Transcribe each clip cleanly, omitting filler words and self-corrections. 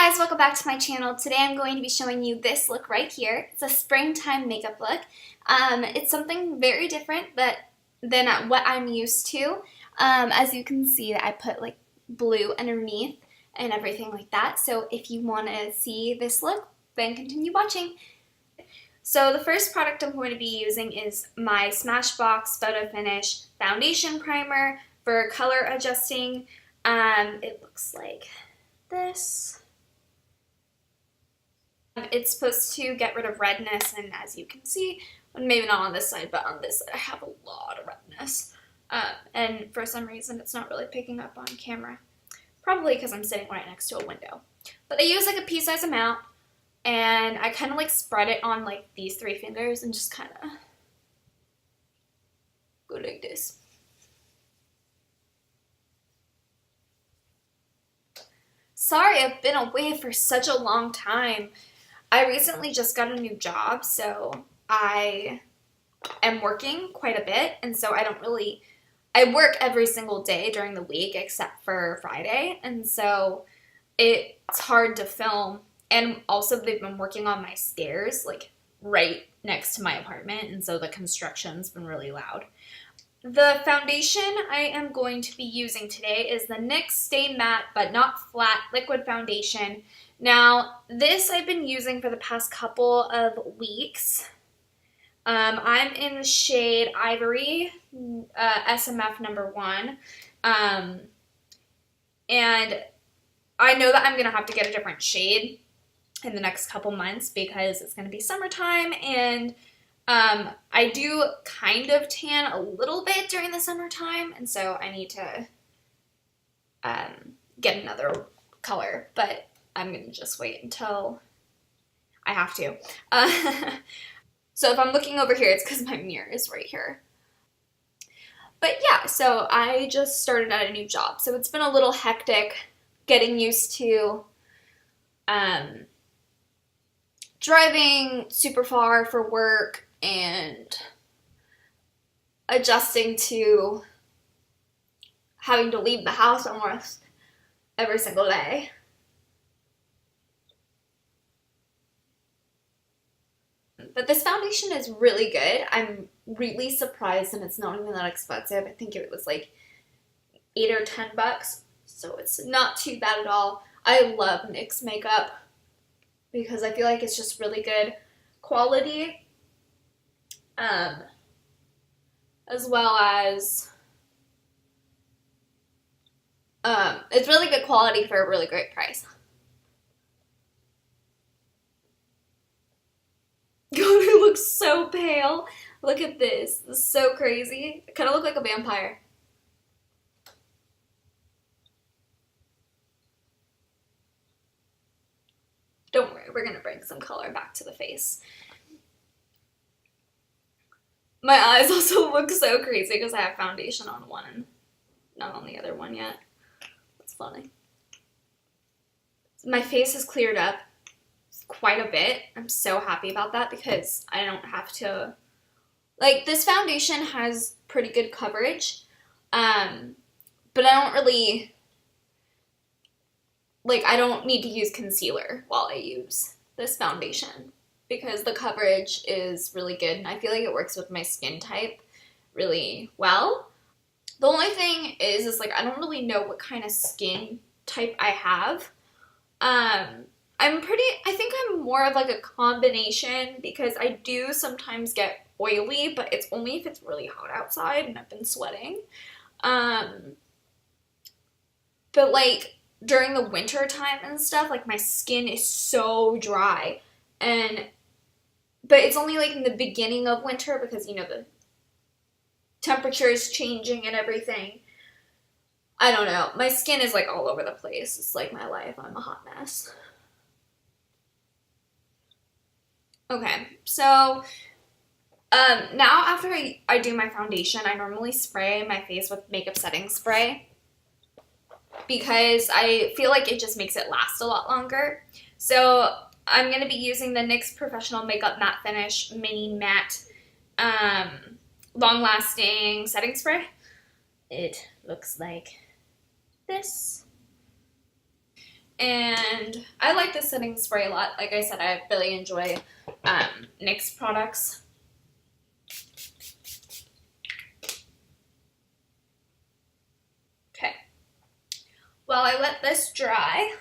guys, welcome back to my channel. Today I'm going to be showing you this look right here. It's a springtime makeup look. It's something very different than what I'm used to. As you can see, I put like blue underneath and everything like that. So if you want to see this look, then continue watching. So the first product I'm going to be using is my Smashbox Photo Finish Foundation Primer for color adjusting. It looks like this. It's supposed to get rid of redness, and as you can see, maybe not on this side, but on this side I have a lot of redness. And for some reason it's not really picking up on camera. Probably because I'm sitting right next to a window. But I use like a pea-size amount, and I kind of like spread it on like these 3 fingers and just kind of go like this. Sorry, I've been away for such a long time. I recently just got a new job, so I am working quite a bit, and so I work every single day during the week except for Friday, and so it's hard to film. And also they've been working on my stairs like right next to my apartment, and so the construction's been really loud. The foundation I am going to be using today is the NYX Stay Matte But Not Flat Liquid Foundation. Now, this I've been using for the past couple of weeks. I'm in the shade Ivory, SMF number 1. And I know that I'm going to have to get a different shade in the next couple months because it's going to be summertime, and I do kind of tan a little bit during the summertime, and so I need to get another color, but I'm going to just wait until I have to. So if I'm looking over here, it's because my mirror is right here. But yeah, so I just started at a new job, so it's been a little hectic getting used to driving super far for work and adjusting to having to leave the house almost every single day. But this foundation is really good. I'm really surprised, and it's not even that expensive. I think it was like $8 or $10, so it's not too bad at all. I love NYX makeup because I feel like it's just really good quality. As well as it's really good quality for a really great price. God, I look so pale. Look at this. This is so crazy. I kind of look like a vampire. Don't worry, we're gonna bring some color back to the face. My eyes also look so crazy because I have foundation on one and not on the other one yet. That's funny. My face has cleared up quite a bit. I'm so happy about that because I don't have to... Like, this foundation has pretty good coverage, but I don't really... Like, I don't need to use concealer while I use this foundation because the coverage is really good, and I feel like it works with my skin type really well. The only thing is like, I don't really know what kind of skin type I have. I think I'm more of like a combination because I do sometimes get oily, but it's only if it's really hot outside and I've been sweating. But like during the winter time and stuff, like my skin is so dry, but it's only like in the beginning of winter because, you know, the temperature is changing and everything. I don't know. My skin is like all over the place. It's like my life. I'm a hot mess. Okay, so now after I do my foundation, I normally spray my face with makeup setting spray because I feel like it just makes it last a lot longer. So I'm going to be using the NYX Professional Makeup Matte Finish Mini Matte Long Lasting Setting Spray. It looks like this. And I like the setting spray a lot. Like I said, I really enjoy NYX products. Okay. While I let this dry,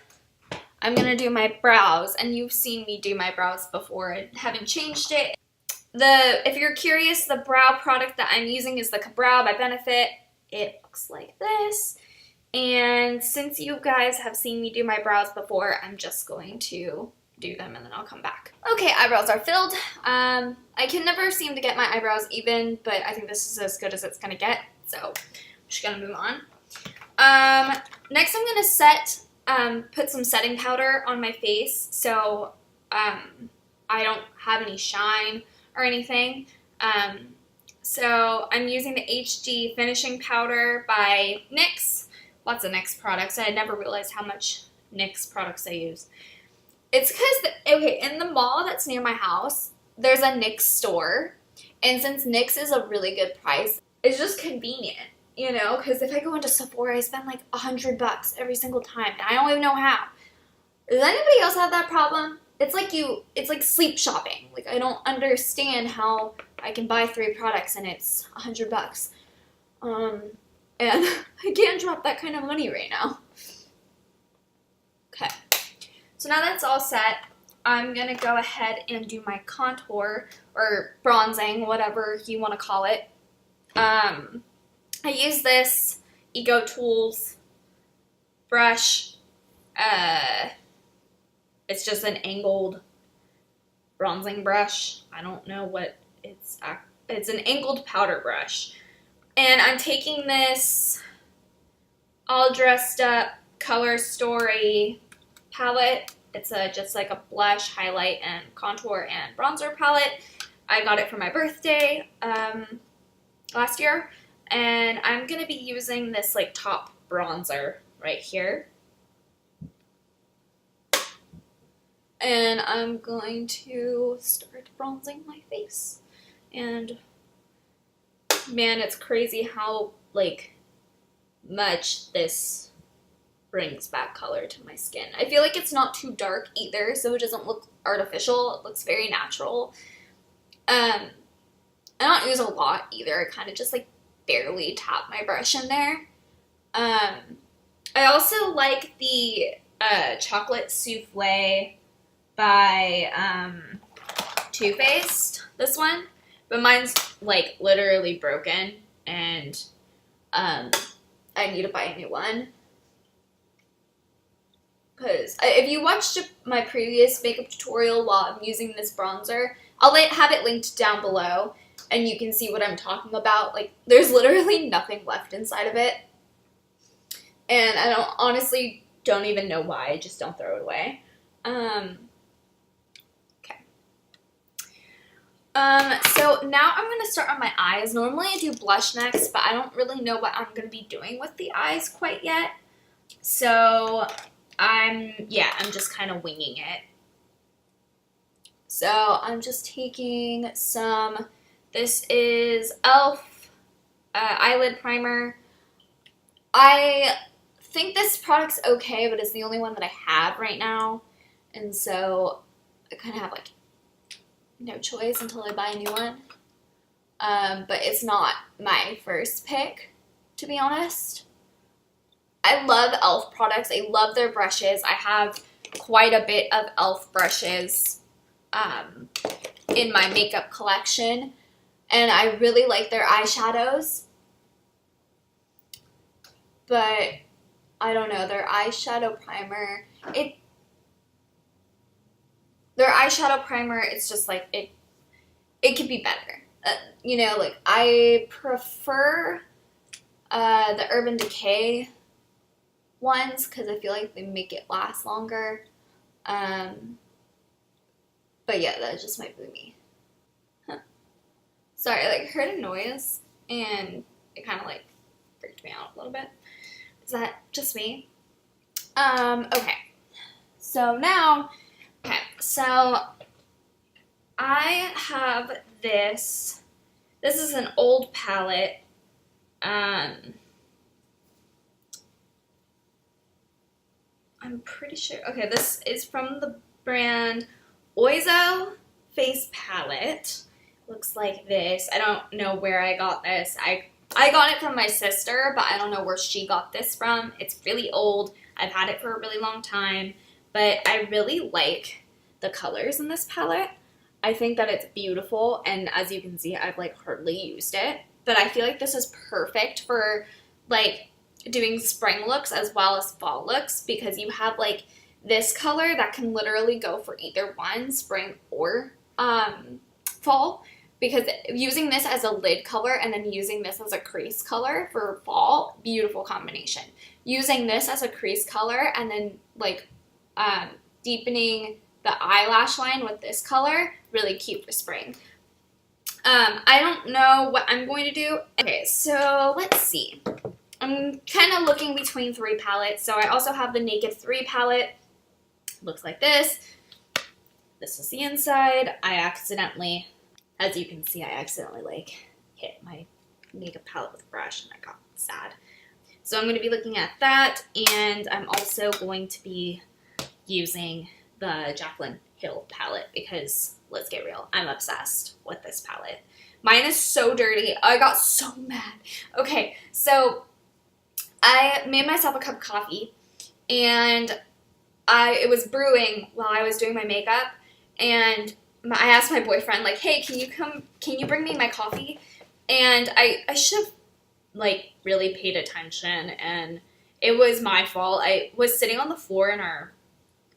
I'm going to do my brows. And you've seen me do my brows before. I haven't changed it. If you're curious, the brow product that I'm using is the Ka-Brow by Benefit. It looks like this. And since you guys have seen me do my brows before, I'm just going to do them and then I'll come back. Okay, eyebrows are filled. I can never seem to get my eyebrows even, but I think this is as good as it's gonna get. So I'm just gonna move on. Next I'm gonna put some setting powder on my face so I don't have any shine or anything. So I'm using the HD Finishing Powder by NYX. Lots of NYX products. I had never realized how much NYX products I use. It's because, in the mall that's near my house, there's a NYX store. And since NYX is a really good price, it's just convenient, you know? Because if I go into Sephora, I spend like $100 every single time. And I don't even know how. Does anybody else have that problem? It's like sleep shopping. Like, I don't understand how I can buy 3 products and it's $100. And I can't drop that kind of money right now. Okay. So now that's all set, I'm going to go ahead and do my contour or bronzing, whatever you want to call it. I use this Ego Tools brush. It's just an angled bronzing brush. I don't know what it's an angled powder brush. And I'm taking this All Dressed Up Color Story palette. It's just like a blush, highlight, and contour and bronzer palette. I got it for my birthday last year. And I'm going to be using this like top bronzer right here. And I'm going to start bronzing my face. And man, it's crazy how like much this brings back color to my skin. I feel like it's not too dark either, so it doesn't look artificial. It looks very natural. I don't use a lot either. I kind of just like barely tap my brush in there. I also like the Chocolate Souffle by Too Faced, this one. But mine's like literally broken and I need to buy a new one. Because if you watched my previous makeup tutorial while I'm using this bronzer, I'll have it linked down below and you can see what I'm talking about. Like, there's literally nothing left inside of it. And I honestly don't even know why. I just don't throw it away. Okay. So now I'm going to start on my eyes. Normally I do blush next, but I don't really know what I'm going to be doing with the eyes quite yet. So I'm just kind of winging it. So I'm just taking some, this is e.l.f. eyelid primer. I think this product's okay, but it's the only one that I have right now. And so I kind of have like no choice until I buy a new one. But it's not my first pick, to be honest. I love e.l.f. products. I love their brushes. I have quite a bit of e.l.f. brushes in my makeup collection. And I really like their eyeshadows. But I don't know, their eyeshadow primer, it's just like, it could be better. You know, like, I prefer the Urban Decay ones because I feel like they make it last longer. But yeah, that just might be me. Huh. Sorry, I like heard a noise and it kind of like freaked me out a little bit. Is that just me? Okay. So now, so I have this. This is an old palette. I I'm pretty sure. Okay, this is from the brand Oizo Face Palette. Looks like this. I don't know where I got this. I got it from my sister, but I don't know where she got this from. It's really old. I've had it for a really long time, but I really like the colors in this palette. I think that it's beautiful, and as you can see, I've like hardly used it, but I feel like this is perfect for like doing spring looks as well as fall looks, because you have like this color that can literally go for either one, spring or fall, because using this as a lid color and then using this as a crease color for fall, beautiful combination. Using this as a crease color and then like deepening the eyelash line with this color, really cute for spring. I don't know what I'm going to do. Okay, so let's see. I'm kind of looking between 3 palettes. So I also have the Naked 3 palette. Looks like this. This is the inside. As you can see, I accidentally like hit my makeup palette with a brush and I got sad. So I'm going to be looking at that, and I'm also going to be using the Jaclyn Hill palette because, let's get real, I'm obsessed with this palette. Mine is so dirty. I got so mad. Okay, so I made myself a cup of coffee, and it was brewing while I was doing my makeup, and I asked my boyfriend, like, hey, can you bring me my coffee? And I should have, like, really paid attention, and it was my fault. I was sitting on the floor in our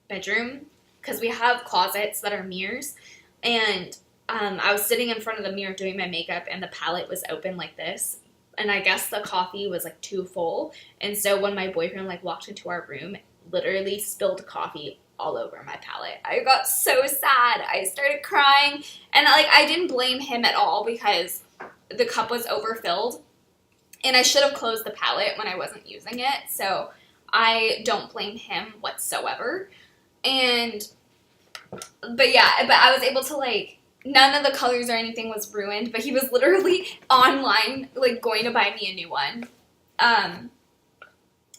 bedroom, because we have closets that are mirrors, and I was sitting in front of the mirror doing my makeup, and the palette was open like this, and I guess the coffee was, like, too full, and so when my boyfriend, like, walked into our room, literally spilled coffee all over my palette. I got so sad. I started crying, and, like, I didn't blame him at all because the cup was overfilled, and I should have closed the palette when I wasn't using it, so I don't blame him whatsoever. But I was able to, like, none of the colors or anything was ruined, but he was literally online, like, going to buy me a new one.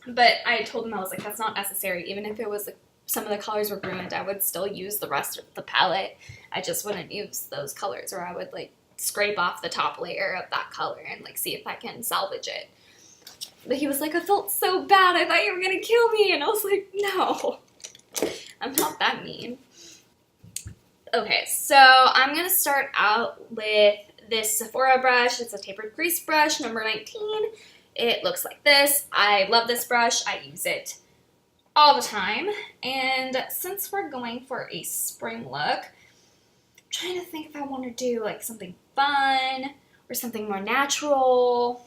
But I told him, I was like, that's not necessary. Even if it was, like, some of the colors were ruined, I would still use the rest of the palette. I just wouldn't use those colors, or I would, like, scrape off the top layer of that color and, like, see if I can salvage it. But he was like, I felt so bad. I thought you were going to kill me. And I was like, no, I'm not that mean. Okay, so I'm going to start out with this Sephora brush. It's a tapered crease brush, number 19. It looks like this. I love this brush. I use it all the time. And since we're going for a spring look, I'm trying to think if I want to do like something fun or something more natural.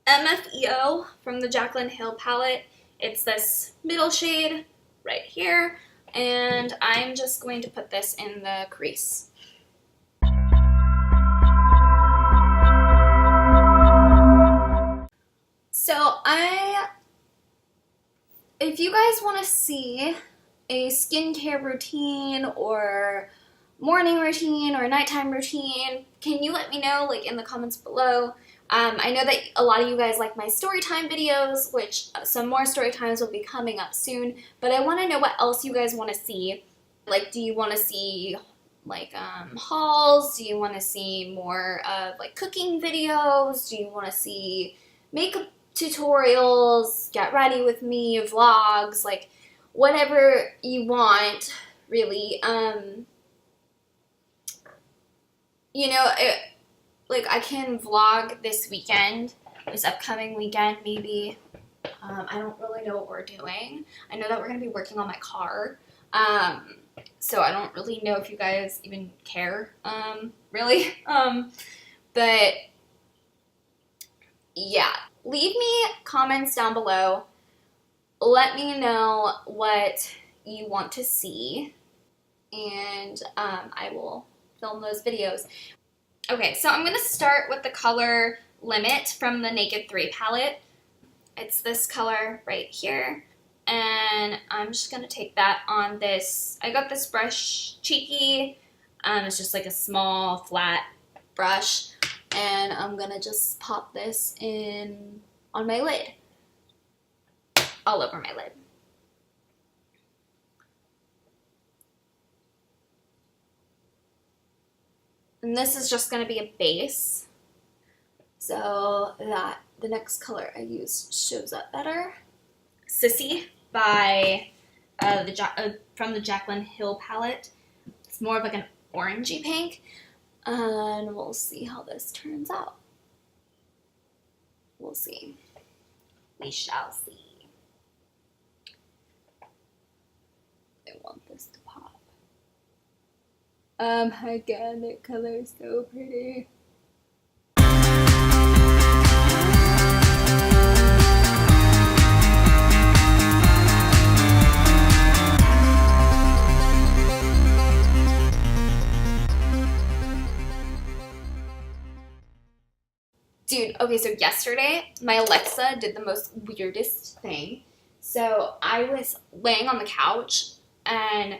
MFEO from the Jaclyn Hill palette. It's this middle shade right here. And I'm just going to put this in the crease. So if you guys want to see a skincare routine or morning routine or nighttime routine, can you let me know, like, in the comments below? I know that a lot of you guys like my story time videos, which some more story times will be coming up soon, but I want to know what else you guys want to see. Like, do you want to see, like, hauls? Do you want to see more of, like, cooking videos? Do you want to see makeup tutorials, get ready with me, vlogs, like, whatever you want, really. You know, like, I can vlog this weekend, this upcoming weekend, maybe. I don't really know what we're doing. I know that we're going to be working on my car, so I don't really know if you guys even care, really. But, yeah. Leave me comments down below. Let me know what you want to see, and I will film those videos. Okay, so I'm going to start with the color Limit from the Naked 3 palette. It's this color right here, and I'm just going to take that on this. I got this brush Cheeky. It's just like a small flat brush, and I'm going to just pop this in on my lid, all over my lid. And this is just going to be a base so that the next color I use shows up better. Sissy by from the Jaclyn Hill palette. It's more of like an orangey pink, and we'll see how this turns out. We'll see. We shall see. I want this to pop. Again, the color is so pretty. Dude, okay, so yesterday, my Alexa did the most weirdest thing. So I was laying on the couch, and,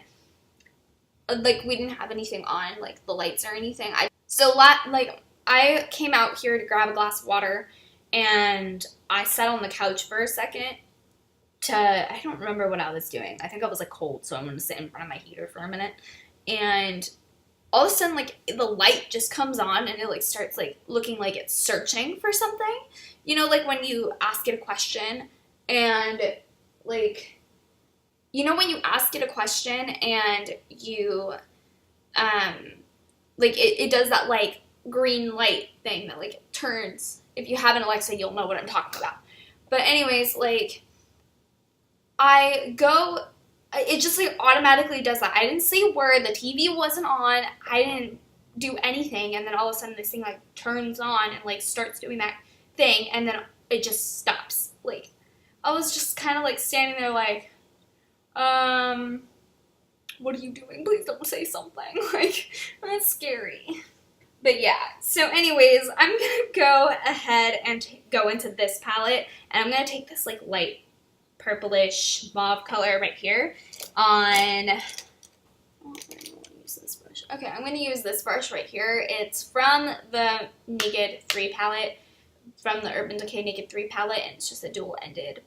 like, we didn't have anything on, like, the lights or anything. I came out here to grab a glass of water, and I sat on the couch for a second I don't remember what I was doing. I think I was, like, cold, so I'm going to sit in front of my heater for a minute. And all of a sudden, like, the light just comes on, and it, like, starts, like, looking like it's searching for something. You know, like, when you ask it a question, and, like, you know when you ask it a question, and you, like, it does that, like, green light thing that, like, it turns. If you have an Alexa, you'll know what I'm talking about. But anyways, like, it just, like, automatically does that. I didn't say a word. The TV wasn't on. I didn't do anything. And then all of a sudden this thing, like, turns on and, like, starts doing that thing. And then it just stops. Like, I was just kind of, like, standing there like, what are you doing? Please don't say something. Like, that's scary. But yeah, so anyways, I'm going to go ahead and go into this palette. And I'm going to take this, like, light purplish mauve color right here I'm going to use this brush. Okay, I'm going to use this brush right here. It's from the Naked 3 palette, from the Urban Decay Naked 3 palette, and it's just a dual-ended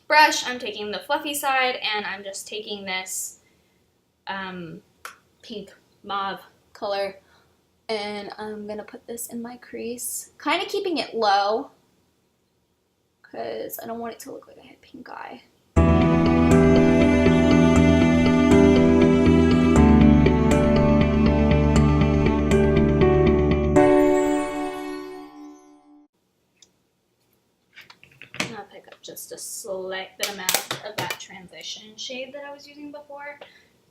brush. I'm taking the fluffy side, and I'm just taking this pink mauve color, and I'm going to put this in my crease, kind of keeping it low, because I don't want it to look like I had pink eye. I'll pick up just a slight bit amount of that transition shade that I was using before.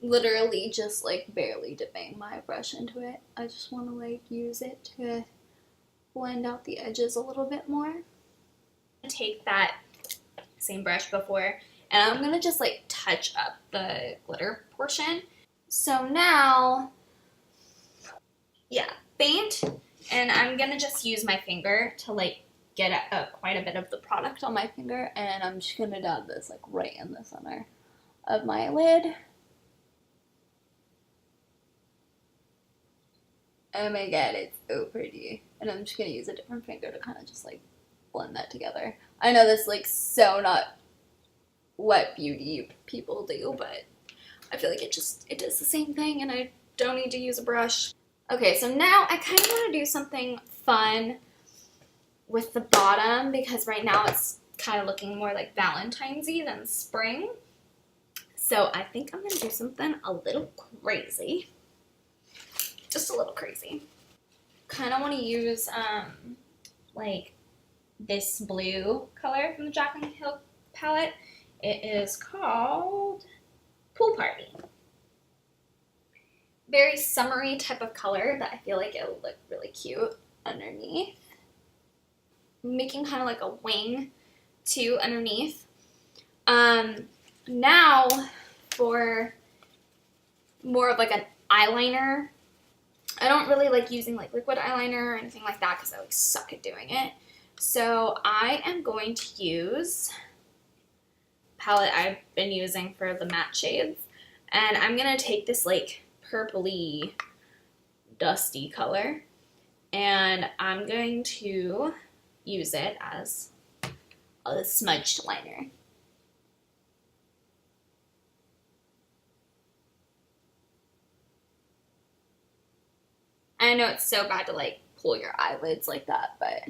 Literally just, like, barely dipping my brush into it. I just want to, like, use it to blend out the edges a little bit more. Take that same brush before, and I'm gonna just, like, touch up the glitter portion. So now, yeah, faint, and I'm gonna just use my finger to, like, get quite a bit of the product on my finger, and I'm just gonna dab this, like, right in the center of my lid. Oh my god, it's so pretty. And I'm just gonna use a different finger to kind of just, like, blend that together. I know this, like, so not what beauty people do, but I feel like it does the same thing, and I don't need to use a brush. Okay, so now I kind of want to do something fun with the bottom, because right now it's kind of looking more like Valentine's-y than spring. So I think I'm gonna do something a little crazy. Just a little crazy. Kind of want to use, like, this blue color from the Jaclyn Hill palette. It is called Pool Party. Very summery type of color that I feel like it will look really cute underneath. Making kind of like a wing too underneath. Now for more of like an eyeliner. I don't really like using like liquid eyeliner or anything like that because I like suck at doing it. So I am going to use palette I've been using for the matte shades, and I'm gonna take this like purpley dusty color, and I'm going to use it as a smudged liner. I know it's so bad to like pull your eyelids like that, but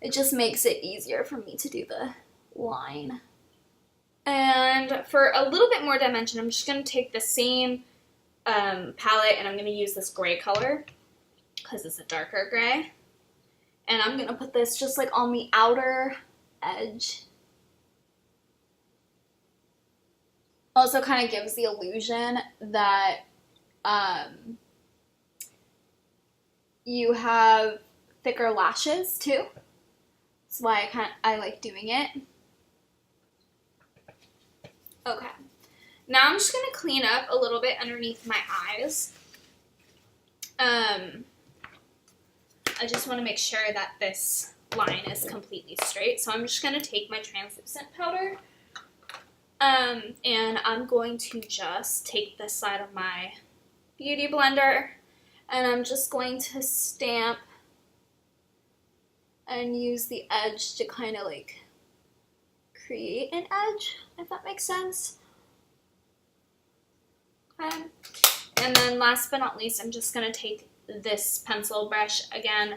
it just makes it easier for me to do the line. And for a little bit more dimension, I'm just going to take the same palette and I'm going to use this gray color because it's a darker gray. And I'm going to put this just like on the outer edge. Also kind of gives the illusion that you have thicker lashes too. That's why I like doing it. Okay. Now I'm just going to clean up a little bit underneath my eyes. I just want to make sure that this line is completely straight. So I'm just going to take my translucent powder and I'm going to just take this side of my beauty blender and I'm just going to stamp and use the edge to kind of like create an edge, if that makes sense. Okay. And then last but not least, I'm just going to take this pencil brush again,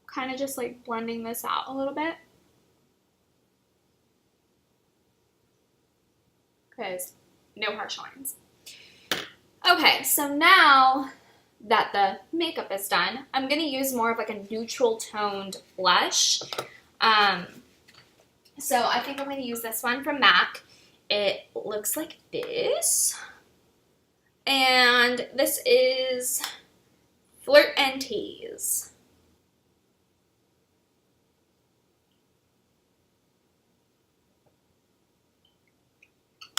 kind of just like blending this out a little bit. Because no harsh lines. Okay, so now that the makeup is done, I'm going to use more of like a neutral toned blush. So I think I'm going to use this one from MAC. It looks like this. And this is Flirt and Tease.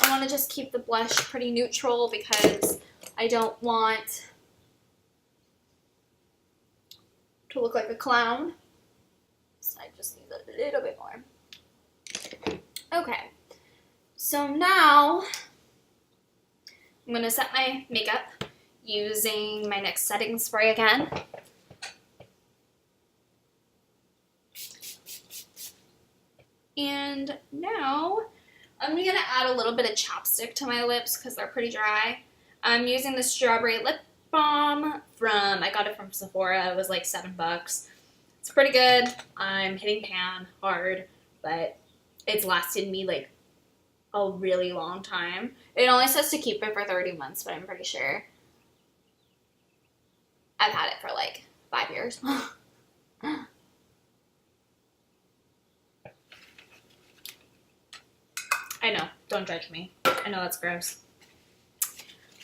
I want to just keep the blush pretty neutral because I don't want to look like a clown. So I just need a little bit more. Okay, so now I'm going to set my makeup using my NYX setting spray again. And now I'm going to add a little bit of chapstick to my lips because they're pretty dry. I'm using the Strawberry Lip Balm I got it from Sephora. It was like $7. It's pretty good. I'm hitting pan hard, but it's lasted me like a really long time. It only says to keep it for 30 months, but I'm pretty sure I've had it for like 5 years. I know, don't judge me. I know that's gross.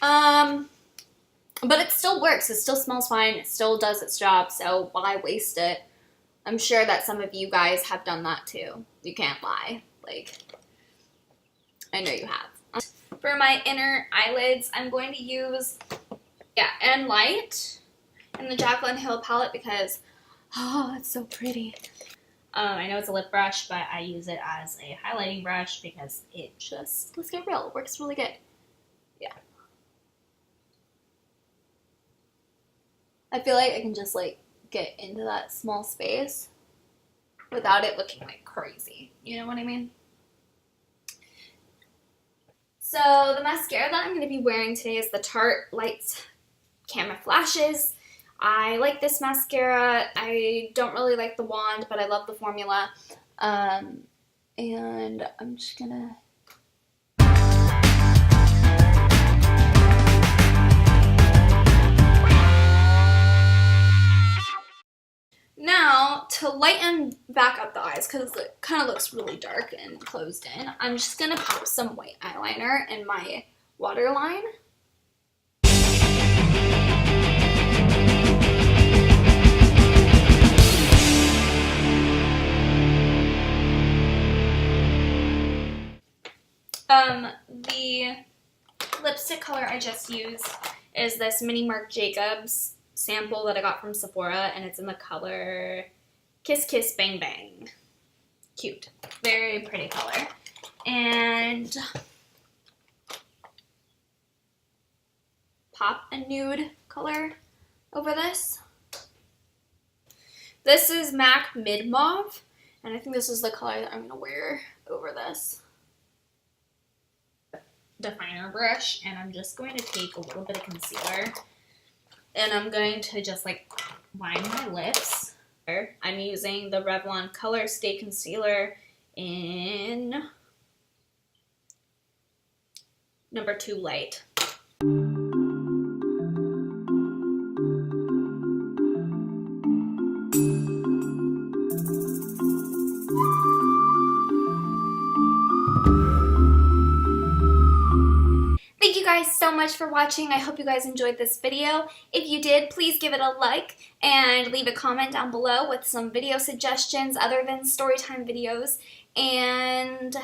But it still works. It still smells fine. It still does its job, so why waste it? I'm sure that some of you guys have done that too. You can't lie. Like, I know you have. For my inner eyelids, I'm going to use, and Light in the Jaclyn Hill palette because, oh, it's so pretty. I know it's a lip brush, but I use it as a highlighting brush because it just, let's get real, it works really good. Yeah. I feel like I can just like get into that small space without it looking like crazy. You know what I mean? So the mascara that I'm going to be wearing today is the Tarte Lights Camera Flashes. I like this mascara. I don't really like the wand, but I love the formula. And I'm just gonna... Now, to lighten back up the eyes, because it kind of looks really dark and closed in, I'm just gonna pop some white eyeliner in my waterline. The lipstick color I just used is this mini Marc Jacobs sample that I got from Sephora, and it's in the color Kiss Kiss Bang Bang. Cute. Very pretty color. And pop a nude color over this. This is MAC Mid Mauve, and I think this is the color that I'm going to wear over this definer brush, and I'm just going to take a little bit of concealer And I'm going to just like line my lips. I'm using the Revlon Color Stay Concealer in number 2 Light. Thank you guys so much for watching. I hope you guys enjoyed this video. If you did, please give it a like and leave a comment down below with some video suggestions other than storytime videos. And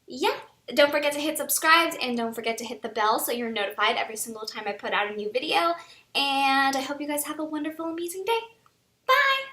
yeah, don't forget to hit subscribe and don't forget to hit the bell so you're notified every single time I put out a new video. And I hope you guys have a wonderful, amazing day. Bye!